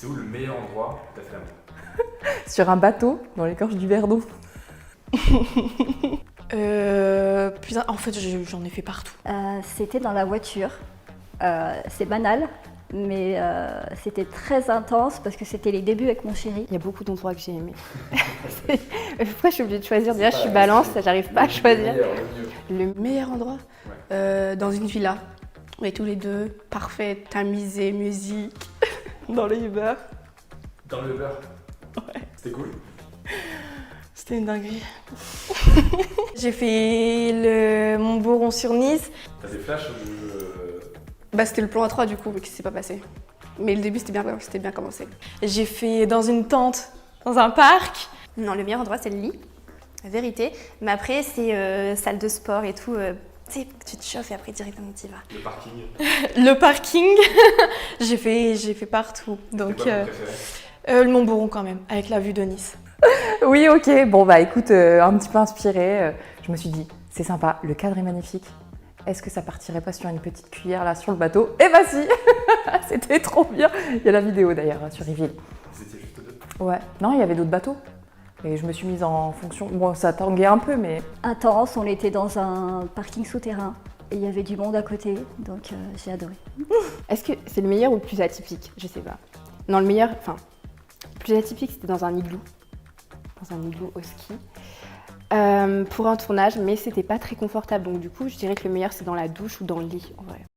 C'est où le meilleur endroit où t'as fait l'amour? Sur un bateau, dans les gorges du Verdon. Putain, en fait, j'en ai fait partout. C'était dans la voiture. C'est banal, mais c'était très intense parce que c'était les débuts avec mon chéri. Il y a beaucoup d'endroits que j'ai aimés. Pourquoi je suis obligée de choisir? Déjà, je suis balance, j'arrive pas à choisir. Le meilleur endroit dans une villa. On est tous les deux, parfait, tamisé, musique, dans le Uber. Dans le Uber? Ouais. C'était cool? C'était une dinguerie. J'ai fait le Montboron sur Nice. T'as des flashs Bah, c'était le plan A3 du coup, mais qui s'est pas passé. Mais le début, c'était bien commencé. J'ai fait dans une tente, dans un parc. Non, le meilleur endroit, c'est le lit, la vérité. Mais après, c'est salle de sport et tout. Tu sais, tu te chauffes et après, directement, tu y vas. Le parking? Le parking, j'ai fait partout. Donc, C'est quoi ton préféré? le Montboron quand même, avec la vue de Nice. Oui, ok. Bon, bah écoute, un petit peu inspirée, je me suis dit, c'est sympa, le cadre est magnifique. Est-ce que ça partirait pas sur une petite cuillère là sur le bateau? Eh bah si. C'était trop bien. Il y a la vidéo d'ailleurs sur Reveal. Vous étiez juste deux? Ouais. Non, il y avait d'autres bateaux. Et je me suis mise en fonction. Bon, ça tanguait un peu, mais Intense, on était dans un parking souterrain et il y avait du monde à côté, donc j'ai adoré. Est-ce que c'est le meilleur ou le plus atypique? Je sais pas. Non, le meilleur, enfin, le plus atypique, c'était dans un igloo. Dans un igloo au ski. Pour un tournage, mais c'était pas très confortable. Donc du coup, je dirais que le meilleur, c'est dans la douche ou dans le lit, en vrai.